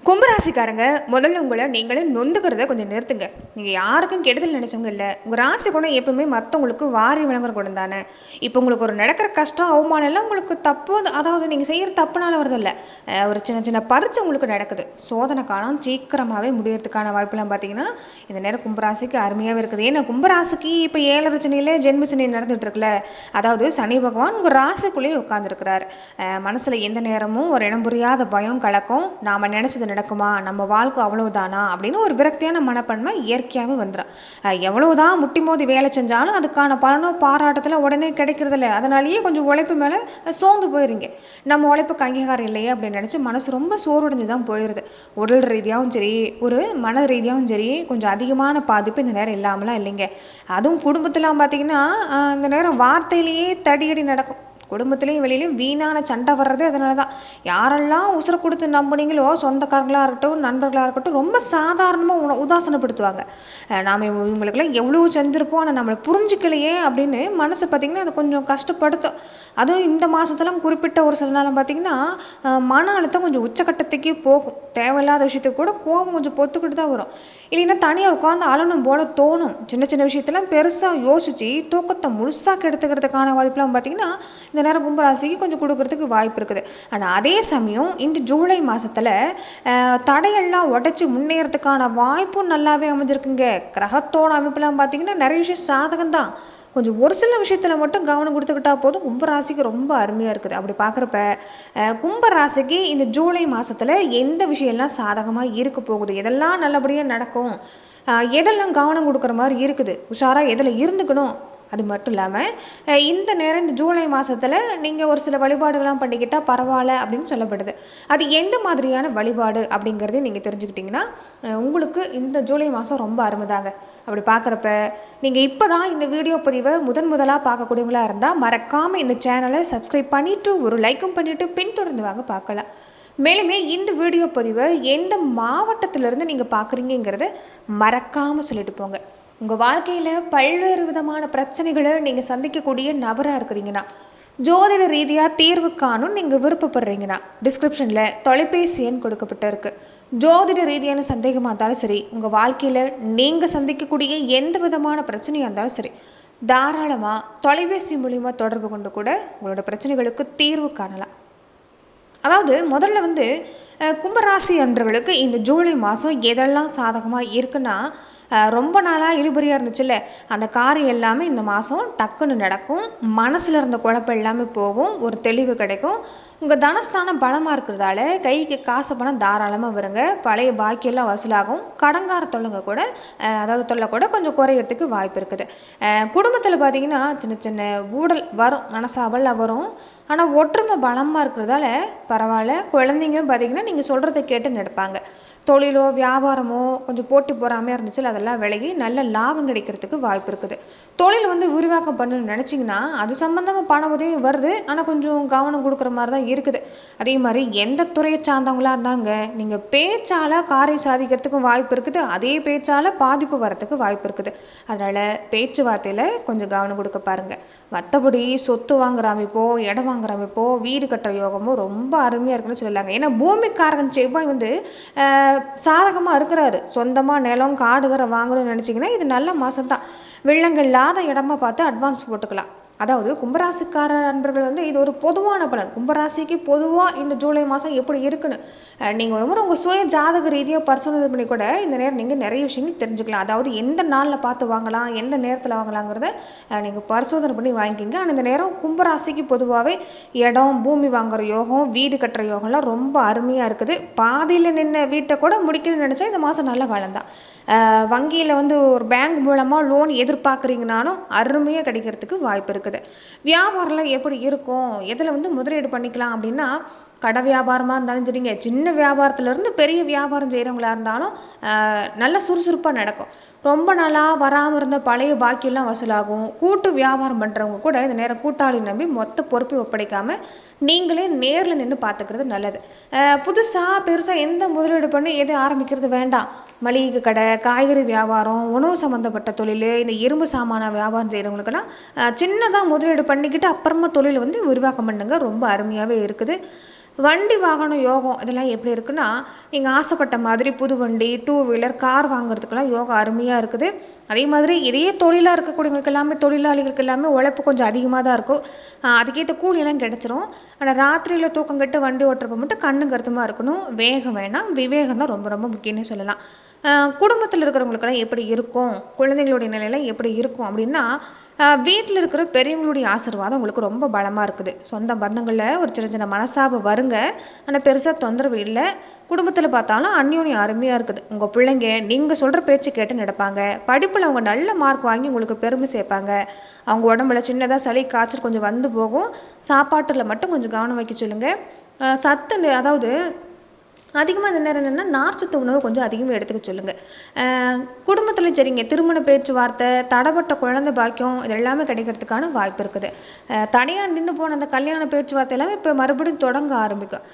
கும்பராசிக்காரங்க முதல்ல உங்களை நீங்களே நொந்துக்கிறத கொஞ்சம் நிறுத்துங்க. நீங்கள் யாருக்கும் கெடுதல் நினைச்சவங்க இல்லை. உங்கள் ராசி குணம் எப்பவுமே மற்றவங்களுக்கு வாரி வழங்குற குணம் தானே. இப்போ உங்களுக்கு ஒரு நடக்கிற கஷ்டம் அவமானம் எல்லாம் உங்களுக்கு தப்பு, அதாவது நீங்கள் செய்கிற தப்புனால வருதில்ல. ஒரு சின்ன சின்ன பரீட்சை உங்களுக்கு நடக்குது. சோதனை காலம் சீக்கிரமாகவே முடியறதுக்கான வாய்ப்பெல்லாம் பார்த்தீங்கன்னா இந்த நேரம் கும்பராசிக்கு அருமையாகவே இருக்குது. ஏன்னா கும்பராசிக்கு இப்போ 7 சனியில் ஜென்ம சனி நடந்துட்டு இருக்குல்ல. அதாவது சனி பகவான் உங்கள் ராசிக்குள்ளேயே உட்காந்துருக்கிறார். மனசில் எந்த நேரமும் ஒரு இனம் புரியாத பயம் கலக்கம், நாம் நினச்சது நடக்குமா, நம்ம வாழ்க்கை அவ்வளவுதானா அப்படின்னு ஒரு விரக்தியான மனப்பான்மை இயற்கையாகவே வந்துடும். எவ்வளவுதான் முட்டி மோதி வேலை செஞ்சாலும் அதுக்கான பலனோ பாராட்டத்தில் உடனே கிடைக்கிறது இல்லை. அதனாலேயே கொஞ்சம் உழைப்பு மேலே சோர்ந்து போயிருங்க. நம்ம உழைப்புக்கு அங்கீகாரம் இல்லையே அப்படின்னு நினச்சி மனசு ரொம்ப சோர்வடைஞ்சு தான் போயிடுது. உடல் ரீதியாகவும் சரி, ஒரு மன ரீதியாகவும் சரி, கொஞ்சம் அதிகமான பாதிப்பு இந்த நேரம் இல்லாமலாம் இல்லைங்க. அதுவும் குடும்பத்தில் பார்த்தீங்கன்னா இந்த நேரம் வார்த்தையிலேயே தடியடி நடக்கும். குடும்பத்திலையும் வெளியிலையும் வீணான சண்டை வர்றதே அதனால தான். யாரெல்லாம் உசுரை கொடுத்து நம்பினீங்களோ, சொந்தக்காரங்களாக இருக்கட்டும் நண்பர்களாக இருக்கட்டும், ரொம்ப சாதாரணமாக உதாசனப்படுத்துவாங்க. நாம் இவங்களுக்கெல்லாம் எவ்வளோ செஞ்சுருப்போம், ஆனால் நம்மளை புரிஞ்சிக்கலையே அப்படின்னு மனசு பார்த்திங்கன்னா அது கொஞ்சம் கஷ்டப்படுத்தும். அதுவும் இந்த மாதத்தெல்லாம் குறிப்பிட்ட ஒரு சில நாள் பார்த்திங்கன்னா மன அழுத்தம் கொஞ்சம் உச்சக்கட்டத்துக்கே போகும். தேவையில்லாத விஷயத்துக்கு கூட கோபம் கொஞ்சம் பொத்துக்கிட்டு தான் வரும். இல்லைன்னா தனியாக உட்காந்து அழணும் போல தோணும். சின்ன சின்ன விஷயத்தெல்லாம் பெருசாக யோசித்து தூக்கத்தை முழுசாக கெடுத்துக்கிறதுக்கான வாய்ப்பெல்லாம் பார்த்திங்கன்னா இந்த நேரம் கும்பராசிக்கு கொஞ்சம் கொடுக்கறதுக்கு வாய்ப்பு இருக்குது. ஆனால் அதே சமயம் இந்த ஜூலை மாதத்தில் தடையெல்லாம் உடைச்சி முன்னேறதுக்கான வாய்ப்பும் நல்லாவே அமைஞ்சிருக்குங்க. கிரகத்தோட அமைப்புலாம் பார்த்தீங்கன்னா நிறைய விஷயம் சாதகம்தான். கொஞ்சம் ஒரு சில விஷயத்தில் மட்டும் கவனம் கொடுத்துக்கிட்டா போதும். கும்பராசிக்கு ரொம்ப அருமையாக இருக்குது. அப்படி பார்க்குறப்ப கும்பராசிக்கு இந்த ஜூலை மாதத்தில் எந்த விஷயம்லாம் சாதகமாக இருக்க போகுது, எதெல்லாம் நல்லபடியாக நடக்கும், எதெல்லாம் கவனம் கொடுக்குற மாதிரி இருக்குது, உஷாராக எதில் இருந்துக்கணும், அது மட்டும் இல்லாமல் இந்த நேரம் இந்த ஜூலை மாதத்தில் நீங்கள் ஒரு சில வழிபாடுகள்லாம் பண்ணிக்கிட்டால் பரவாயில்ல அப்படின்னு சொல்லப்படுது. அது எந்த மாதிரியான வழிபாடு அப்படிங்கிறதையும் நீங்கள் தெரிஞ்சுக்கிட்டிங்கன்னா உங்களுக்கு இந்த ஜூலை மாதம் ரொம்ப அருமைதாங்க. அப்படி பார்க்குறப்ப நீங்கள் இப்போ தான் இந்த வீடியோ பதிவை முதலாக பார்க்கக்கூடியவங்களா இருந்தால் மறக்காமல் இந்த சேனலை சப்ஸ்கிரைப் பண்ணிவிட்டு ஒரு லைக்கும் பண்ணிவிட்டு பின்தொடர்ந்து வாங்க பார்க்கலாம். மேலுமே இந்த வீடியோ பதிவை எந்த மாவட்டத்திலிருந்து நீங்கள் பார்க்குறீங்கிறத மறக்காமல் சொல்லிட்டு போங்க. உங்கள் வாழ்க்கையில் பல்வேறு விதமான பிரச்சனைகளை நீங்கள் சந்திக்கக்கூடிய நபராக இருக்கிறீங்கன்னா, ஜோதிட ரீதியாக தீர்வு காணும் நீங்கள் விருப்பப்படுறீங்கன்னா டிஸ்கிரிப்ஷனில் தொலைபேசி எண் கொடுக்கப்பட்டு இருக்கு. ஜோதிட ரீதியான சந்தேகமாக இருந்தாலும் சரி, உங்கள் வாழ்க்கையில் நீங்கள் சந்திக்கக்கூடிய எந்த விதமான பிரச்சனையாக இருந்தாலும் சரி, தாராளமாக தொலைபேசி மூலிமா தொடர்பு கொண்டு கூட உங்களோட பிரச்சனைகளுக்கு தீர்வு காணலாம். அதாவது முதல்ல கும்பராசி அன்றவர்களுக்கு இந்த ஜூலை மாதம் எதெல்லாம் சாதகமாக இருக்குன்னா, ரொம்ப நாளாக இழுபறியாக இருந்துச்சுல்ல, அந்த காரியம் எல்லாமே இந்த மாதம் டக்குன்னு நடக்கும். மனசில் இருந்த குழப்பம் எல்லாமே போகும், ஒரு தெளிவு கிடைக்கும். உங்கள் தனஸ்தானம் பலமாக இருக்கிறதால கைக்கு காசு பணம் தாராளமாக வருங்க. பழைய பாக்கியெல்லாம் வசூலாகும். கடங்கார தொல்லைங்க கூட அதாவது தொல்லை கூட கொஞ்சம் குறையறதுக்கு வாய்ப்பு இருக்குது. குடும்பத்தில் பார்த்தீங்கன்னா சின்ன சின்ன ஊடல் வரும், மனசாவல் வரும். ஆனால் ஒற்றுமை பலமாக இருக்கிறதால பரவாயில்ல. குழந்தைங்களும் பார்த்தீங்கன்னா நீங்கள் சொல்கிறத கேட்டு நடப்பாங்க. தொழிலோ வியாபாரமோ கொஞ்சம் போட்டி போறாமையாக இருந்துச்சு, அதெல்லாம் விலகி நல்ல லாபம் கிடைக்கிறதுக்கு வாய்ப்பு இருக்குது. தொழில் விரிவாக்கம் பண்ணணும்னு நினச்சிங்கன்னா அது சம்மந்தமாக பண உதவி வருது, ஆனால் கொஞ்சம் கவனம் கொடுக்குற மாதிரி தான் இருக்குது. அதே மாதிரி எந்த துறையை சார்ந்தவங்களா இருந்தாங்க நீங்கள் பேச்சால் காரியம் சாதிக்கிறதுக்கும் வாய்ப்பு இருக்குது. அதே பேச்சால் பாதிப்பு வரத்துக்கு வாய்ப்பு இருக்குது. அதனால் பேச்சுவார்த்தையில் கொஞ்சம் கவனம் கொடுக்க பாருங்க. மற்றபடி சொத்து வாங்குற அமைப்போ இடம் வாங்குற அமைப்போ வீடு கட்டுற யோகமோ ரொம்ப அருமையாக இருக்குன்னு சொல்லலாங்க. ஏன்னா பூமிக்காரகன் செவ்வாய் சாதகமாக இருக்கிறாரு. சொந்தமாக நிலம் காடுகிற வாங்கணும்னு நினச்சிங்கன்னா இது நல்ல மாதம் தான். வெள்ளங்கள் இல்லாத இடமா பார்த்து அட்வான்ஸ் போட்டுக்கலாம். அதாவது கும்பராசிக்கார நண்பர்கள் இது ஒரு பொதுவான பலன். கும்பராசிக்கு பொதுவாக இந்த ஜூலை மாதம் எப்படி இருக்குன்னு நீங்கள் ஒரு முறை உங்கள் சுய ஜாதக ரீதியாக பரிசோதனை பண்ணி கூட இந்த நேரம் நீங்கள் நிறைய விஷயங்கள் தெரிஞ்சுக்கலாம். அதாவது எந்த நாளில் பார்த்து வாங்கலாம், எந்த நேரத்தில் வாங்கலாங்கிறத நீங்கள் பரிசோதனை பண்ணி வாங்கிக்கிங்க. ஆனால் இந்த நேரம் கும்பராசிக்கு பொதுவாகவே இடம் பூமி வாங்குற யோகம் வீடு கட்டுற யோகம்லாம் ரொம்ப அருமையாக இருக்குது. பாதியில் நின்ன வீட்டை கூட முடிக்கணும்னு நினச்சா இந்த மாதம் நல்ல காலம் தான். வங்கியில் ஒரு பேங்க் மூலமாக லோன் எதிர்பார்க்குறீங்கனாலும் அருமையாக கிடைக்கிறதுக்கு வாய்ப்பு இருக்குது. வியாபாரம்லாம் எப்படி இருக்கும், எதில் முதலீடு பண்ணிக்கலாம் அப்படின்னா, கடை வியாபாரமாக இருந்தாலும் சரிங்க, சின்ன வியாபாரத்துலேருந்து பெரிய வியாபாரம் செய்கிறவங்களா இருந்தாலும் நல்ல சுறுசுறுப்பாக நடக்கும். ரொம்ப நாளாக வராமல் இருந்த பழைய பாக்கியெல்லாம் வசூலாகும். கூட்டு வியாபாரம் பண்ணுறவங்க கூட இந்த நேரம் கூட்டாளி நம்பி மொத்த பொறுப்பை ஒப்படைக்காமல் நீங்களே நேரில் நின்று பார்த்துக்கிறது நல்லது. புதுசாக பெருசாக எந்த முதலீடு பண்ணி எதை ஆரம்பிக்கிறது வேண்டாம். மளிகை கடை, காய்கறி வியாபாரம், உணவு சம்மந்தப்பட்ட தொழில், இந்த இரும்பு சாமான வியாபாரம் செய்கிறவங்களுக்கெல்லாம் சின்னதாக முதலீடு பண்ணிக்கிட்டு அப்புறமா தொழில் விரிவாக்கம் பண்ணுங்க. ரொம்ப அருமையாகவே இருக்குது. வண்டி வாகன யோகம் இதெல்லாம் எப்படி இருக்குன்னா, நீங்கள் ஆசைப்பட்ட மாதிரி புது வண்டி, டூ வீலர், கார் வாங்குறதுக்கெல்லாம் யோகம் அருமையாக இருக்குது. அதே மாதிரி இதையே தொழிலாக இருக்கக்கூடியவங்களுக்கு எல்லாமே, தொழிலாளிகளுக்கு எல்லாமே உழைப்பு கொஞ்சம் அதிகமாக தான் இருக்கும். அதுக்கேற்ற கூலியெல்லாம் கிடைச்சிரும். ஆனால் ராத்திரியில் தூக்கம் கெட்டு வண்டி ஓட்டுறப்ப மட்டும் கண்ணு கருத்துமாக இருக்கணும். வேகம் வேணாம், விவேகம் தான் ரொம்ப ரொம்ப முக்கியம்னு சொல்லலாம். குடும்பத்தில் இருக்கிறவங்களுக்கெல்லாம் எப்படி இருக்கும், குழந்தைங்களுடைய நிலையெல்லாம் எப்படி இருக்கும் அப்படின்னா, வீட்டில் இருக்கிற பெரியவங்களுடைய ஆசீர்வாதம் உங்களுக்கு ரொம்ப பலமாக இருக்குது. சொந்த பந்தங்களில் ஒரு சின்ன சின்ன மனஸ்தாபம் வருங்க, ஆனால் பெருசாக தொந்தரவு இல்லை. குடும்பத்தில் பார்த்தாலும் அந்யோன்யம் அருமையாக இருக்குது. உங்கள் பிள்ளைங்க நீங்கள் சொல்கிற பேச்சு கேட்டு நடப்பாங்க. படிப்பில் அவங்க நல்ல மார்க் வாங்கி உங்களுக்கு பெருமை சேர்ப்பாங்க. அவங்க உடம்புல சின்னதாக சளி காய்ச்சல் கொஞ்சம் வந்து போகும். சாப்பாட்டில் மட்டும் கொஞ்சம் கவனம் வைக்க சொல்லுங்கள். அதாவது அதிகமாக இந்த நேரம் என்னென்னா நார்ச்சத்து உணவு கொஞ்சம் அதிகமாக எடுத்துக்க சொல்லுங்கள். குடும்பத்தில் சரிங்க, திருமண பேச்சுவார்த்தை, தடைப்பட்ட குழந்தை பாக்கியம் இது எல்லாமே கிடைக்கிறதுக்கான வாய்ப்பு இருக்குது. தனியாக நின்று போன அந்த கல்யாண பேச்சுவார்த்தை எல்லாமே இப்போ மறுபடியும் தொடங்க ஆரம்பிக்கும்.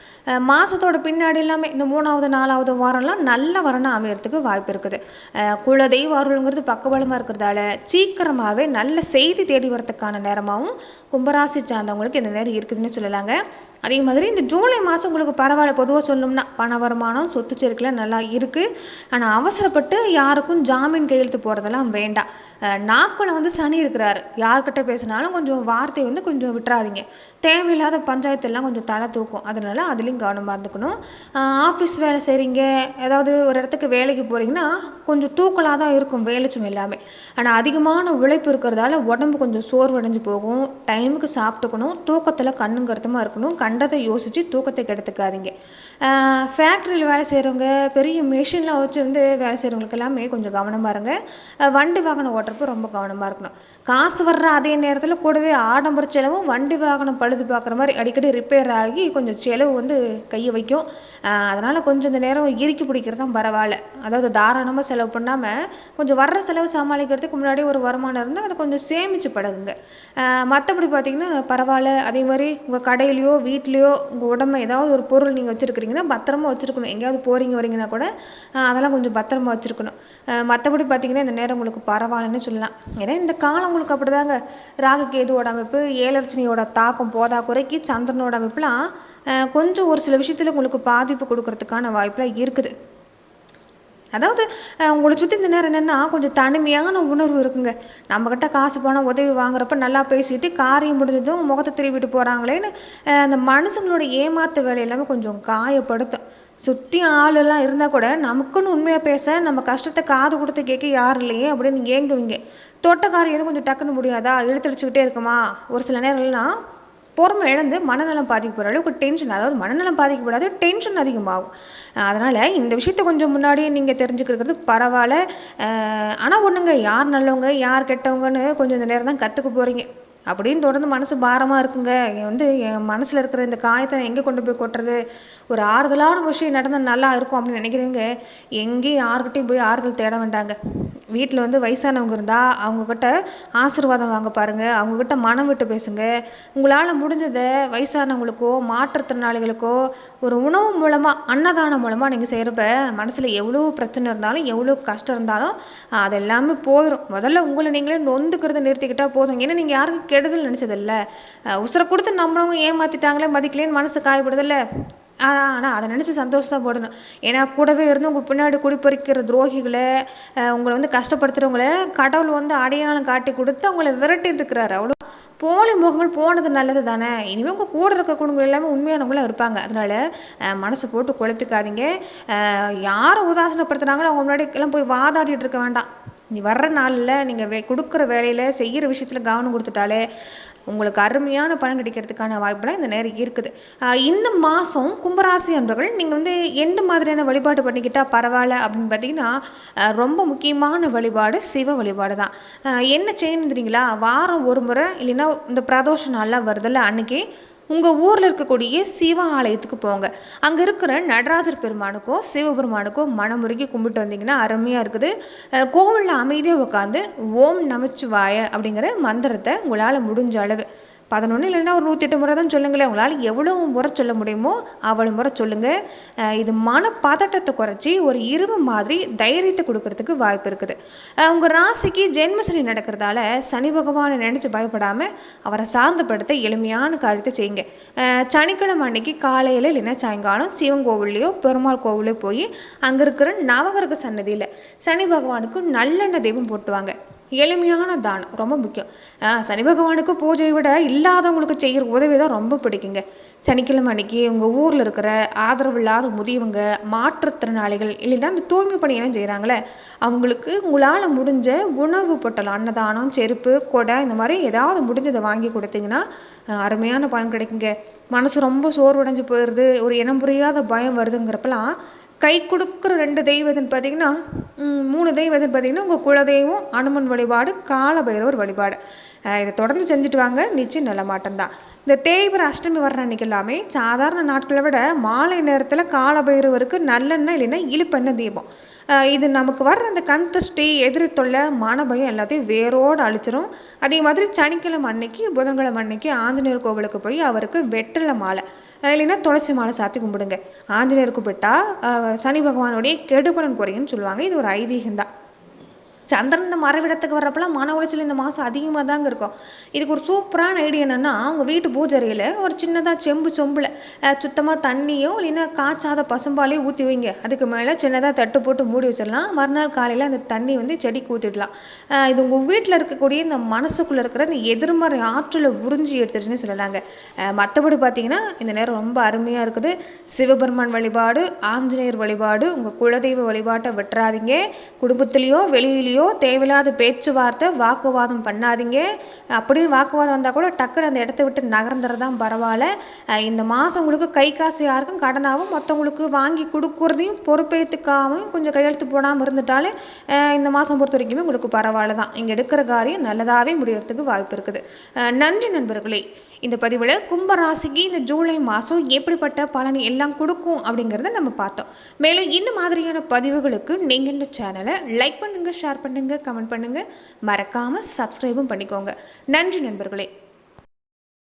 மாதத்தோட பின்னாடி எல்லாமே இந்த 3வது 4வது வாரம்லாம் நல்ல வரணும் அமையறதுக்கு வாய்ப்பு இருக்குது. குல தெய்வ அருள்ங்கிறது பக்கபலமாக இருக்கிறதால சீக்கிரமாகவே நல்ல செய்தி தேடி வரதுக்கான நேரமாகவும் கும்பராசி சார்ந்தவங்களுக்கு இந்த நேரம் இருக்குதுன்னு சொல்லலாங்க. அதே மாதிரி இந்த ஜூலை மாதம் உங்களுக்கு பரவாயில்ல. பொதுவாக சொல்லணும்னா பண வருமானம், சொத்து சேர்க்கைலாம் நல்லா இருக்குது. ஆனால் அவசரப்பட்டு யாருக்கும் ஜாமீன் கையெழுத்து போகிறதெல்லாம் வேண்டாம். நாட்களை சனி இருக்கிறாரு. யார்கிட்ட பேசினாலும் கொஞ்சம் வார்த்தையை கொஞ்சம் விட்டுறாதீங்க. தேவையில்லாத பஞ்சாயத்தெல்லாம் கொஞ்சம் தலை தூக்கும். அதனால அதுலேயும் கவனமாக இருந்துக்கணும். ஆஃபீஸ் வேலை செய்கிறீங்க, ஏதாவது ஒரு இடத்துக்கு வேலைக்கு போகிறீங்கன்னா கொஞ்சம் தூக்கலாக தான் இருக்கும் வேலைச்சும் எல்லாமே. ஆனால் அதிகமான உழைப்பு இருக்கிறதால உடம்பு கொஞ்சம் சோர்வடைஞ்சு போகும். டைமுக்கு சாப்பிட்டுக்கணும். தூக்கத்தில் கண்ணும் கருத்துமாக இருக்கணும். கண்டதை யோசித்து தூக்கத்தை கெடுத்துக்காதீங்க. ஃபேக்ட்ரியில் வேலை செய்கிறவங்க, பெரிய மிஷினில் வச்சு வேலை செய்கிறவங்களுக்கு எல்லாமே கொஞ்சம் கவனமாக இருங்க. வண்டி வாகனம் ஓட்டுறப்போ ரொம்ப கவனமாக இருக்கணும். காசு வர்ற அதே நேரத்தில் கூடவே ஆடம்பர செலவும், வண்டி வாகனம் பழுது பார்க்குற மாதிரி அடிக்கடி ரிப்பேர் ஆகி கொஞ்சம் செலவு கையை வைக்கும். அதனால் கொஞ்சம் இந்த நேரம் இறுக்கி பிடிக்கிறது தான் பரவாயில்ல. அதாவது தாராளமாக செலவு பண்ணாமல் கொஞ்சம் வர்ற செலவு சமாளிக்கிறதுக்கு முன்னாடி ஒரு வருமானம் இருந்தால் அதை கொஞ்சம் சேமித்து பழகுங்க. மற்றபடி பார்த்தீங்கன்னா பரவாயில்ல. அதே மாதிரி உங்கள் கடையிலையோ வீட்லேயோ உங்கள் உடம்பை ஏதாவது ஒரு பொருள் நீங்கள் வச்சுருக்கிறீங்கன்னா பத்திரமா வச்சுருக்கணும். எங்கேயாவது போகிறீங்க வரீங்கன்னா கூட அதெல்லாம் கொஞ்சம் பத்திரமா வச்சுருக்கணும். மற்றபடி பார்த்தீங்கன்னா இந்த நேரம் உங்களுக்கு பரவாயில்லன்னு சொல்லலாம். ஏன்னா இந்த காலம் உங்களுக்கு அப்படிதாங்க. ராகு கேதுவோட அமைப்பு, ஏழரச்சனையோட தாக்கம் போதா குறைக்கு சந்திரனோட அமைப்புலாம் கொஞ்சம் ஒரு சில விஷயத்தில் உங்களுக்கு பாதிப்பு கொடுக்கறதுக்கான வாய்ப்புலாம் இருக்குது. அதாவது உங்களை சுற்றி இந்த நேரம் என்னென்னா கொஞ்சம் தனிமையான உணர்வு இருக்குங்க. நம்மக்கிட்ட காசு பணம் உதவி வாங்குறப்ப நல்லா பேசிட்டு காரியம் முடிஞ்சதும் முகத்தை திரும்பிட்டு போகிறாங்களேன்னு அந்த மனுஷங்களோட ஏமாத்து வேலை எல்லாமே கொஞ்சம் காயப்படுத்தும். சுற்றி ஆளெல்லாம் இருந்தால் கூட நமக்குன்னு உண்மையாக பேச, நம்ம கஷ்டத்தை காது கொடுத்து கேட்க யார் இல்லையே அப்படின்னு ஏங்குவீங்க. தோட்டக்காரி கொஞ்சம் டக்குன்னு முடியாதா, இழுத்தடிச்சுக்கிட்டே இருக்குமா, ஒரு சில நேரம்லாம் பொறுமை இழந்து மனநலம் பாதிக்கப்படுற அளவுக்கு டென்ஷன், அதாவது மனநலம் பாதிக்கப்படாது, டென்ஷன் அதிகமாகும். அதனால் இந்த விஷயத்த கொஞ்சம் முன்னாடியே நீங்கள் தெரிஞ்சுக்கிறது பரவாயில்ல. ஆனால் ஒன்றுங்க, யார் நல்லவங்க யார் கெட்டவங்கன்னு கொஞ்சம் இந்த நேரம் தான் கற்றுக்க போகிறீங்க. அப்படின்னு தொடர்ந்து மனசு பாரமாக இருக்குங்க. என் மனசில் இருக்கிற இந்த காயத்தை எங்கே கொண்டு போய் கொட்டுறது, ஒரு ஆறுதலான விஷயம் நடந்தால் நல்லா இருக்கும் அப்படின்னு நினைக்கிறவங்க எங்கேயும் யாருக்கிட்டையும் போய் ஆறுதல் தேட வேண்டாங்க. வீட்டில் வயசானவங்க இருந்தால் அவங்கக்கிட்ட ஆசீர்வாதம் வாங்க பாருங்கள். அவங்கக்கிட்ட மனம் விட்டு பேசுங்க. உங்களால் முடிஞ்சதை வயசானவங்களுக்கோ மாற்றுத்திறனாளிகளுக்கோ ஒரு உணவு மூலமாக, அன்னதானம் மூலமாக நீங்கள் செய்கிறப்ப மனசில் எவ்வளோ பிரச்சனை இருந்தாலும் எவ்வளோ கஷ்டம் இருந்தாலும் அது எல்லாமே போயிடும். முதல்ல உங்களை நீங்களே நொந்துக்கிறத நிறுத்திக்கிட்டால் போதும். ஏன்னா நீங்கள் யாருக்கும் கெடுதல் நினச்சதில்ல. உசுரை கொடுத்து நம்மளவங்க ஏமாற்றிட்டாங்களே, மதிக்கலேன்னு மனசு காயப்படுதில்ல. ஆனால் அதை நினச்சி சந்தோஷம் போடணும். ஏன்னா கூடவே இருந்து உங்கள் பின்னாடி குடிப்பறிக்கிற துரோகிகளை, உங்களை கஷ்டப்படுத்துகிறவங்கள கடவுள் அடையாளம் காட்டி கொடுத்து அவங்கள விரட்டிட்டு இருக்கிறாரு. அவ்வளோ போலி முகங்கள் போனது நல்லது தானே. இனிமேல் உங்கள் கூட இருக்கிற குடும்பங்கள் எல்லாமே உண்மையானவங்களாம் இருப்பாங்க. அதனால மனசை போட்டு குழப்பிக்காதீங்க. யாரை உதாசனப்படுத்துனாங்களோ அவங்க முன்னாடி எல்லாம் போய் வாதாடிட்டு இருக்க வேண்டாம். நீ வர்ற நாளில் நீங்கள் கொடுக்குற வேலையில் செய்கிற விஷயத்தில் கவனம் கொடுத்துட்டாலே உங்களுக்கு அருமையான பலன் கிடைக்கிறதுக்கான வாய்ப்புலாம் இந்த நேரம் இருக்குது. இந்த மாதம் கும்பராசி அன்பர்கள் நீங்கள் எந்த மாதிரியான வழிபாடு பண்ணிக்கிட்டால் பரவாயில்ல அப்படின்னு பார்த்தீங்கன்னா, ரொம்ப முக்கியமான வழிபாடு சிவ வழிபாடு தான். என்ன செய்யணும் தெரியுங்களா, வாரம் ஒரு முறை இல்லைன்னா இந்த பிரதோஷ நாள்லாம் வருதில்ல, அன்னைக்கு உங்கள் ஊரில் இருக்கக்கூடிய சிவ ஆலயத்துக்கு போங்க. அங்கே இருக்கிற நடராஜர் பெருமானுக்கோ சிவபெருமானுக்கோ மனமுருகி கும்பிட்டு வந்தீங்கன்னா அருமையாக இருக்குது. கோவிலில் அமைதியாக உட்காந்து ஓம் நமச்சிவாய அப்படிங்கிற மந்திரத்தை உங்களால் முடிஞ்ச அளவு 11 இல்லைன்னா ஒரு 108 முறை தான் சொல்லுங்களேன். உங்களால் எவ்வளோ முறை சொல்ல முடியுமோ அவ்வளோ முறை சொல்லுங்கள். இது மன பதட்டத்தை குறைச்சி ஒரு இரும்பு மாதிரி தைரியத்தை கொடுக்கறதுக்கு வாய்ப்பு இருக்குது. உங்கள் ராசிக்கு ஜென்மசனி நடக்கிறதால சனி பகவானை நினச்சி பயப்படாமல் அவரை சார்ந்தப்படுத்த எளிமையான காரியத்தை செய்யுங்க. சனிக்கிழமை அன்னைக்கு காலையில் இல்லைன்னா சாயங்காலம் சிவன் கோவில்லையோ பெருமாள் கோவிலையோ போய் அங்கே இருக்கிற நவகிரக சன்னதியில் சனி பகவானுக்கு நல்லெண்ணெய் தெய்வம் போட்டுவாங்க. எளிமையான தானம் ரொம்ப முக்கியம். சனி பகவானுக்கு பூஜையை விட இல்லாதவங்களுக்கு செய்கிற உதவி தான் ரொம்ப பிடிக்குங்க. சனிக்கிழமை அன்னைக்கு உங்கள் ஊரில் இருக்கிற ஆதரவு இல்லாத முதியவங்க, மாற்றுத்திறனாளிகள் இல்லைன்னா அந்த தூய்மை பணியெல்லாம் செய்கிறாங்களே அவங்களுக்கு உங்களால் முடிஞ்ச உணவு பொட்டலம், அன்னதானம், செருப்பு, கொடை இந்த மாதிரி ஏதாவது முடிஞ்சதை வாங்கி கொடுத்தீங்கன்னா அருமையான பலன் கிடைக்குங்க. மனசு ரொம்ப சோர்வடைஞ்சு போயிடுது, ஒரு இனம் புரியாத பயம் வருதுங்கிறப்பெல்லாம் கை கொடுக்குற 2 தெய்வம் எதுன்னு பார்த்தீங்கன்னா 3 தெய்வம் எதுன்னு பார்த்தீங்கன்னா உங்கள் குலதெய்வம், அனுமன் வழிபாடு, காலபைரவர் வழிபாடு. இதை தொடர்ந்து செஞ்சுட்டு வாங்க, நிச்சயம் நல்ல மாட்டம் தான். இந்த தேய்பிர அஷ்டமி வர்ற அன்னைக்கு எல்லாமே சாதாரண நாட்களை விட மாலை நேரத்தில் காலபைரவருக்கு நல்லெண்ணெய் இல்லைன்னா இழுப்பெண்ணெய் தீபம். இது நமக்கு வர்ற அந்த கண் திருஷ்டி, எதிரி தொல்லை, மனபயம் எல்லாத்தையும் வேரோடு அழிச்சிரும். அதே மாதிரி சனிக்கிழமை அன்னைக்கு புதன்கிழமை அன்னைக்கு ஆஞ்சநேயர் கோவிலுக்கு போய் அவருக்கு வெற்றிலை மாலை இல்லைன்னா துளசி மாலை சாத்தி கும்பிடுங்க. ஆஞ்சநேயருக்கு போட்டா சனி பகவானுடைய கெடுபலன் குறையும்னு சொல்லுவாங்க. இது ஒரு ஐதீகம்தான். சந்திரன் இந்த மறைவிடத்துக்கு வர்றப்பெல்லாம் மன உளைச்சல் இந்த மாதம் அதிகமாக தாங்க இருக்கும். இதுக்கு ஒரு சூப்பரான ஐடியா என்னென்னா, உங்கள் வீட்டு பூஜை அறையில் ஒரு சின்னதாக சொம்பில் சுத்தமாக தண்ணியோ இல்லைன்னா காய்ச்சாத பசும்பாலையோ ஊற்றி வைங்க. அதுக்கு மேலே சின்னதாக தட்டு போட்டு மூடி வச்சிடலாம். மறுநாள் காலையில் அந்த தண்ணி செடிக்கு ஊற்றிடலாம். இது உங்கள் வீட்டில் இருக்கக்கூடிய இந்த மனசுக்குள்ளே இருக்கிற இந்த எதிர்மறை ஆற்றலை உறிஞ்சி எடுத்துட்டுன்னு சொல்லலாங்க. மற்றபடி பார்த்தீங்கன்னா இந்த நேரம் ரொம்ப அருமையாக இருக்குது. சிவபெருமான் வழிபாடு, ஆஞ்சநேயர் வழிபாடு, உங்கள் குலதெய்வ வழிபாட்டை விட்டுறாதீங்க. குடும்பத்திலேயோ வெளியிலேயோ தேவையில்லாத பேச்சுவார்த்தை, வாக்குவாதம் பண்ணாதீங்க. அப்படின்னு வாக்குவாதம் வந்தால் கூட டக்குன்னு அந்த இடத்த விட்டு நகர்ந்துறதான் பரவாயில்ல. இந்த மாதம் உங்களுக்கு கை காசு யாருக்கும் கடனாகவும் மற்றவங்களுக்கு வாங்கி கொடுக்குறதையும் பொறுப்பேற்றுக்காமல் கொஞ்சம் கையெழுத்து போடாமல் இருந்துட்டாலே இந்த மாதம் பொறுத்த வரைக்குமே உங்களுக்கு பரவாயில்ல தான். இங்கே எடுக்கிற காரியம் நல்லதாகவே முடியறதுக்கு வாய்ப்பு இருக்குது. நன்றி நண்பர்களே. இந்த பதிவில் கும்பராசிக்கு இந்த ஜூலை மாதம் எப்படிப்பட்ட பலன் எல்லாம் கொடுக்கும் அப்படிங்கிறத நம்ம பார்த்தோம். மேலும் இந்த மாதிரியான பதிவுகளுக்கு நீங்கள் இந்த சேனலை லைக் பண்ணுங்கள், ஷேர் பண்ணுங்கள், கமெண்ட் பண்ணுங்கள், மறக்காமல் சப்ஸ்கிரைபும் பண்ணிக்கோங்க. நன்றி நண்பர்களே.